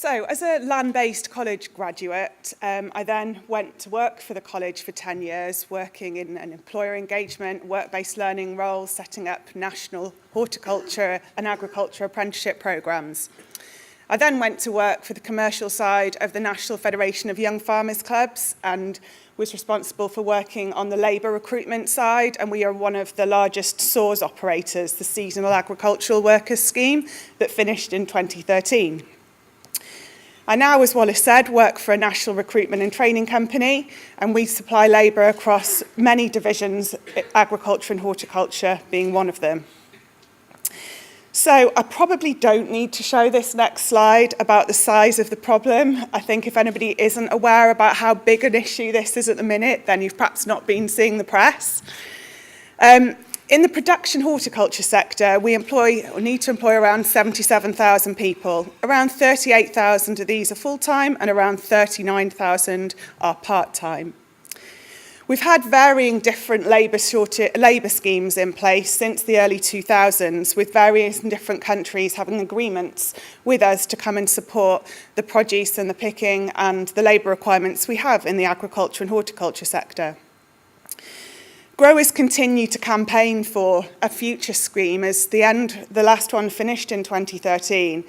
So, as a land-based college graduate, I then went to work for the college for 10 years, working in an employer engagement, work-based learning role, setting up national horticulture and agriculture apprenticeship programmes. I then went to work for the commercial side of the National Federation of Young Farmers Clubs and was responsible for working on the labour recruitment side, and we are one of the largest SAWS operators, the Seasonal Agricultural Workers Scheme, that finished in 2013. I now, as Wallace said, work for a national recruitment and training company, and we supply labour across many divisions, agriculture and horticulture being one of them. So I probably don't need to show this next slide about the size of the problem. I think if anybody isn't aware about how big an issue this is at the minute, then you've perhaps not been seeing the press. In the production horticulture sector, we need to employ around 77,000 people. Around 38,000 of these are full-time and around 39,000 are part-time. We've had varying different labour schemes in place since the early 2000s, with various different countries having agreements with us to come and support the produce and the picking and the labour requirements we have in the agriculture and horticulture sector. Growers continue to campaign for a future scheme as the last one finished in 2013.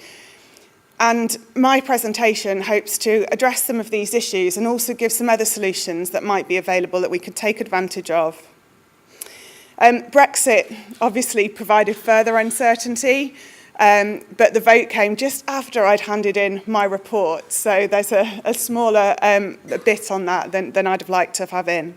And my presentation hopes to address some of these issues and also give some other solutions that might be available that we could take advantage of. Brexit obviously provided further uncertainty, but the vote came just after I'd handed in my report. So there's a smaller bit on that than I'd have liked to have in.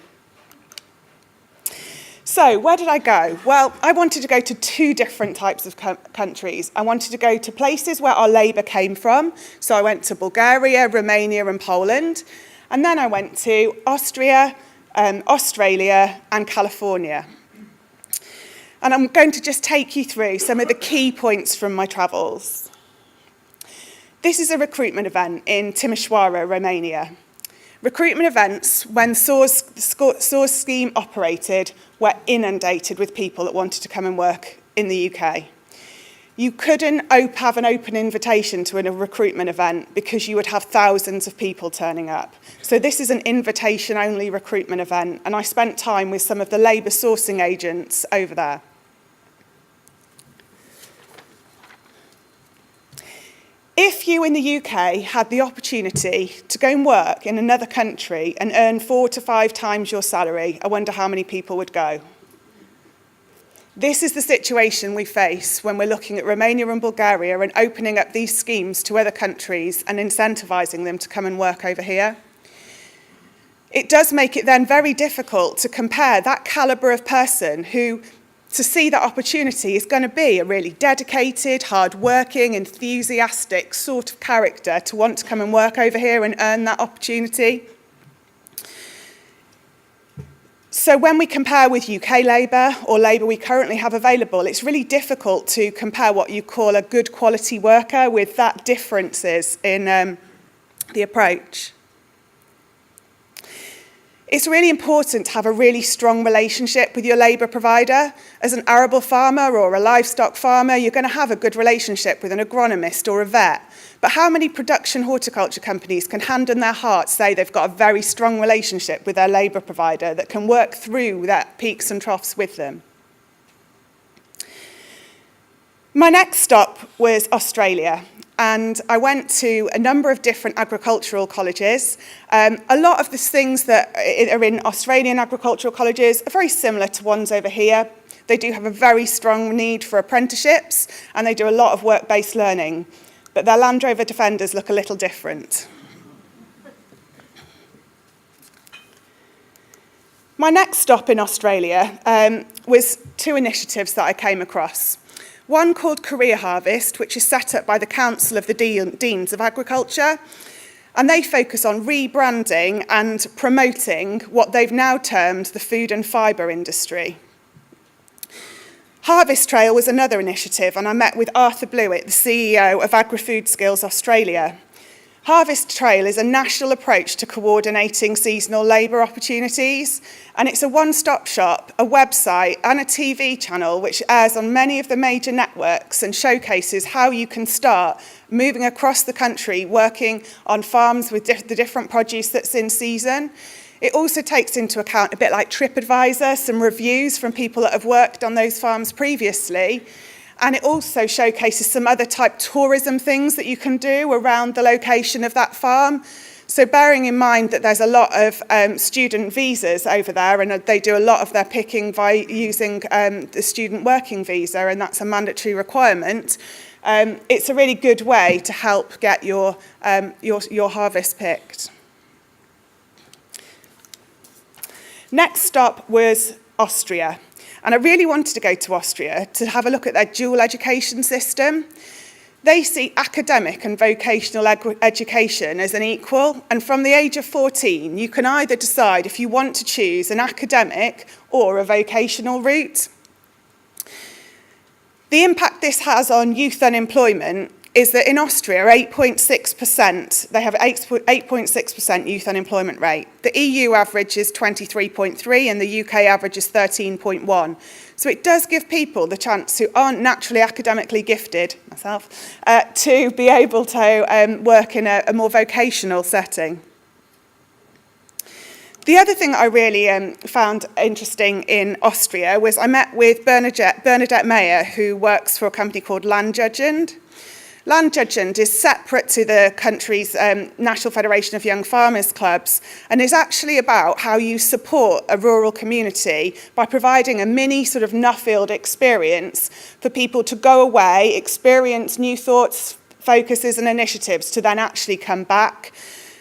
So where did I go? Well, I wanted to go to two different types of countries. I wanted to go to places where our labour came from. So I went to Bulgaria, Romania and Poland. And then I went to Austria, Australia and California. And I'm going to just take you through some of the key points from my travels. This is a recruitment event in Timișoara, Romania. Recruitment events, when SAWS scheme operated, were inundated with people that wanted to come and work in the UK. You couldn't have an open invitation to a recruitment event because you would have thousands of people turning up. So this is an invitation-only recruitment event, and I spent time with some of the labour sourcing agents over there. If you in the UK had the opportunity to go and work in another country and earn 4 to 5 times your salary, I wonder how many people would go. This is the situation we face when we're looking at Romania and Bulgaria and opening up these schemes to other countries and incentivising them to come and work over here. It does make it then very difficult to compare that calibre of person who, to see that opportunity, is going to be a really dedicated, hard-working, enthusiastic sort of character to want to come and work over here and earn that opportunity. So when we compare with UK labour or labour we currently have available, it's really difficult to compare what you call a good quality worker with that differences in the approach. It's really important to have a really strong relationship with your labour provider. As an arable farmer or a livestock farmer, you're going to have a good relationship with an agronomist or a vet. But how many production horticulture companies can hand on their heart say they've got a very strong relationship with their labour provider that can work through their peaks and troughs with them? My next stop was Australia. And I went to a number of different agricultural colleges. A lot of the things that are in Australian agricultural colleges are very similar to ones over here. They do have a very strong need for apprenticeships, and they do a lot of work-based learning. But their Land Rover Defenders look a little different. My next stop in Australia was 2 initiatives that I came across. One called Career Harvest, which is set up by the Council of the Deans of Agriculture, and they focus on rebranding and promoting what they've now termed the food and fibre industry. Harvest Trail was another initiative, and I met with Arthur Blewett, the CEO of Agri-Food Skills Australia. Harvest Trail is a national approach to coordinating seasonal labour opportunities, and it's a one-stop shop, a website and a TV channel which airs on many of the major networks and showcases how you can start moving across the country, working on farms with the different produce that's in season. It also takes into account, a bit like TripAdvisor, some reviews from people that have worked on those farms previously. And it also showcases some other type tourism things that you can do around the location of that farm. So bearing in mind that there's a lot of student visas over there, and they do a lot of their picking by using the student working visa, and that's a mandatory requirement, it's a really good way to help get your harvest picked. Next stop was Austria. And I really wanted to go to Austria to have a look at their dual education system. They see academic and vocational education as an equal, and from the age of 14, you can either decide if you want to choose an academic or a vocational route. The impact this has on youth unemployment is that in Austria, 8.6%, they have 8.6% youth unemployment rate. The EU average is 23.3 and the UK average is 13.1. So it does give people the chance who aren't naturally academically gifted, myself, to be able to work in a more vocational setting. The other thing I really found interesting in Austria was I met with Bernadette Mayer, who works for a company called Landjugend. Landjugend is separate to the country's National Federation of Young Farmers Clubs and is actually about how you support a rural community by providing a mini sort of Nuffield experience for people to go away, experience new thoughts, focuses and initiatives to then actually come back.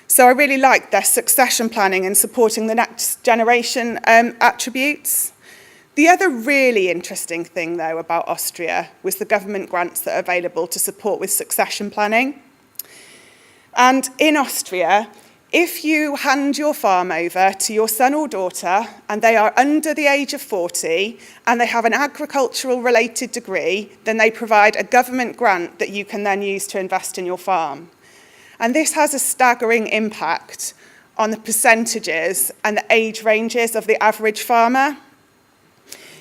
So I really liked their succession planning and supporting the next generation attributes. The other really interesting thing, though, about Austria was the government grants that are available to support with succession planning. And in Austria, if you hand your farm over to your son or daughter and they are under the age of 40 and they have an agricultural-related degree, then they provide a government grant that you can then use to invest in your farm. And this has a staggering impact on the percentages and the age ranges of the average farmer.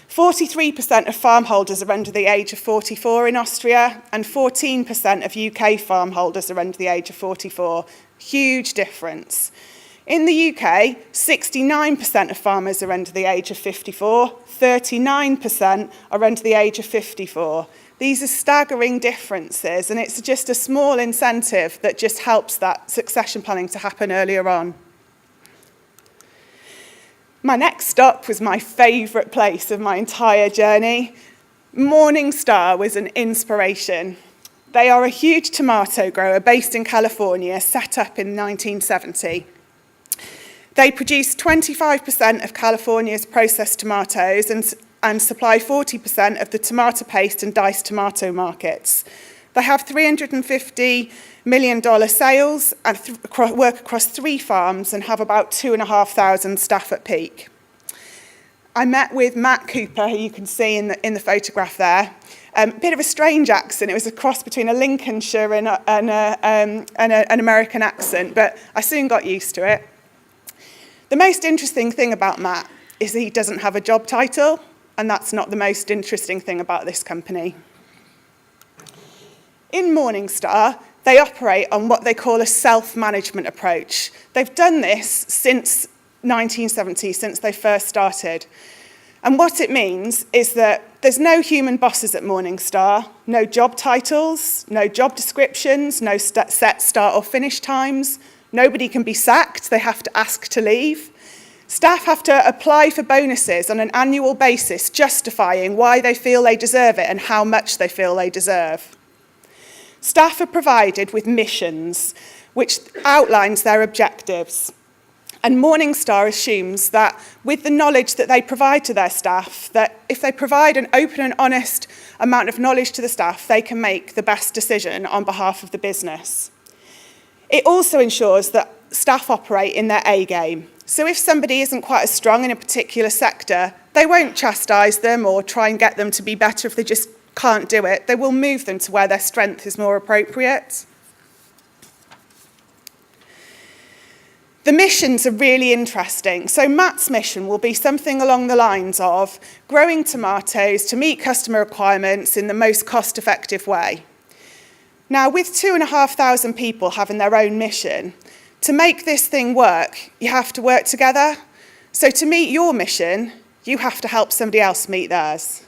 43% of farm holders are under the age of 44 in Austria, and 14% of UK farm holders are under the age of 44. Huge difference. In the UK, 69% of farmers are under the age of 54, 39% are under the age of 54. These are staggering differences, and it's just a small incentive that just helps that succession planning to happen earlier on. My next stop was my favourite place of my entire journey. Morningstar was an inspiration. They are a huge tomato grower based in California, set up in 1970. They produce 25% of California's processed tomatoes and supply 40% of the tomato paste and diced tomato markets. They have $350 million sales and work across 3 farms and have about 2,500 staff at peak. I met with Matt Cooper, who you can see in the photograph there. A bit of a strange accent. It was a cross between a Lincolnshire and an American accent, but I soon got used to it. The most interesting thing about Matt is that he doesn't have a job title, and that's not the most interesting thing about this company. In Morningstar, they operate on what they call a self-management approach. They've done this since 1970, since they first started. And what it means is that there's no human bosses at Morningstar, no job titles, no job descriptions, no set start or finish times. Nobody can be sacked, they have to ask to leave. Staff have to apply for bonuses on an annual basis, justifying why they feel they deserve it and how much they feel they deserve. Staff are provided with missions, which outlines their objectives. And Morningstar assumes that with the knowledge that they provide to their staff, that if they provide an open and honest amount of knowledge to the staff, they can make the best decision on behalf of the business. It also ensures that staff operate in their A game. So if somebody isn't quite as strong in a particular sector, they won't chastise them or try and get them to be better if they just can't do it. They will move them to where their strength is more appropriate. The missions are really interesting. So Matt's mission will be something along the lines of growing tomatoes to meet customer requirements in the most cost-effective way. Now, with 2,500 people having their own mission, to make this thing work, you have to work together. So to meet your mission, you have to help somebody else meet theirs.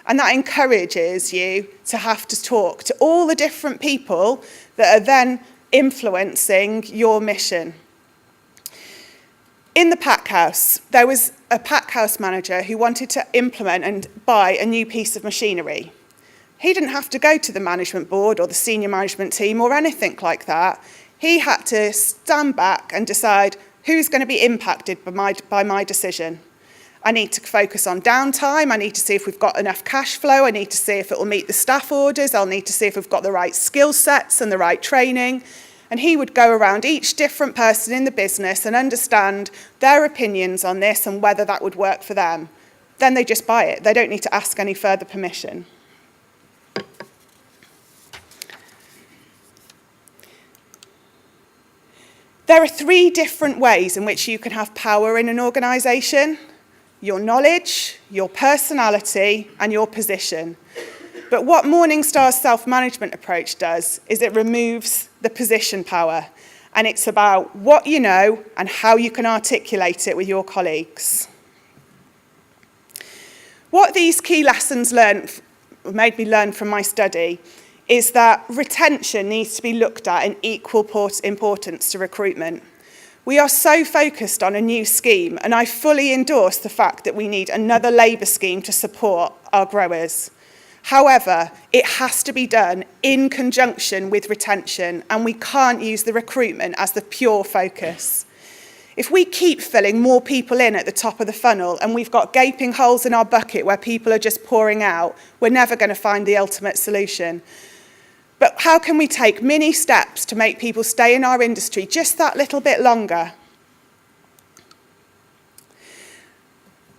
And that encourages you to have to talk to all the different people that are then influencing your mission. In the pack house, there was a pack house manager who wanted to implement and buy a new piece of machinery. He didn't have to go to the management board or the senior management team or anything like that. He had to stand back and decide who's going to be impacted by my decision. I need to focus on downtime. I need to see if we've got enough cash flow. I need to see if it will meet the staff orders. I'll need to see if we've got the right skill sets and the right training. And he would go around each different person in the business and understand their opinions on this and whether that would work for them. Then they just buy it. They don't need to ask any further permission. There are 3 different ways in which you can have power in an organisation: your knowledge, your personality, and your position. But what Morningstar's self-management approach does is it removes the position power, and it's about what you know and how you can articulate it with your colleagues. What these key lessons made me learn from my study is that retention needs to be looked at in equal importance to recruitment. We are so focused on a new scheme, and I fully endorse the fact that we need another labour scheme to support our growers. However, it has to be done in conjunction with retention, and we can't use the recruitment as the pure focus. If we keep filling more people in at the top of the funnel and we've got gaping holes in our bucket where people are just pouring out, we're never going to find the ultimate solution. But how can we take mini steps to make people stay in our industry just that little bit longer?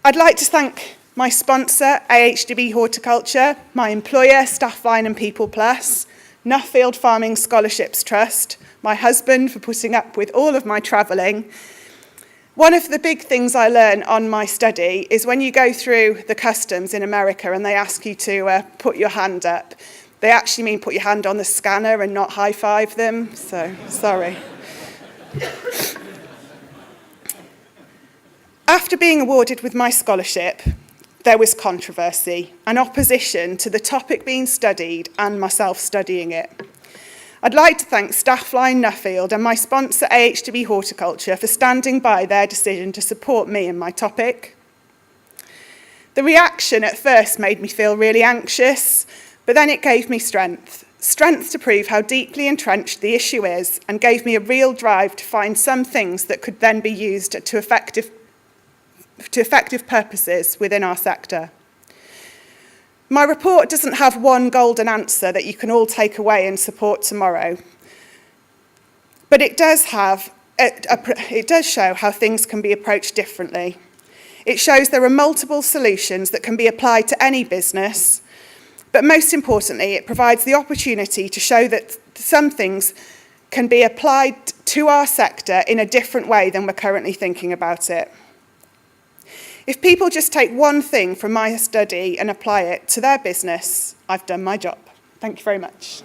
I'd like to thank my sponsor, AHDB Horticulture, my employer, Staffline and People Plus, Nuffield Farming Scholarships Trust, my husband for putting up with all of my travelling. One of the big things I learned on my study is when you go through the customs in America and they ask you to put your hand up, they actually mean put your hand on the scanner and not high-five them, so sorry. After being awarded with my scholarship, there was controversy and opposition to the topic being studied and myself studying it. I'd like to thank Staffline Nuffield and my sponsor AHDB Horticulture for standing by their decision to support me and my topic. The reaction at first made me feel really anxious, but then it gave me strength to prove how deeply entrenched the issue is, and gave me a real drive to find some things that could then be used to effective purposes within our sector. My report doesn't have one golden answer that you can all take away and support tomorrow, but it does show how things can be approached differently. It shows there are multiple solutions that can be applied to any business, but most importantly, it provides the opportunity to show that some things can be applied to our sector in a different way than we're currently thinking about it. If people just take one thing from my study and apply it to their business, I've done my job. Thank you very much.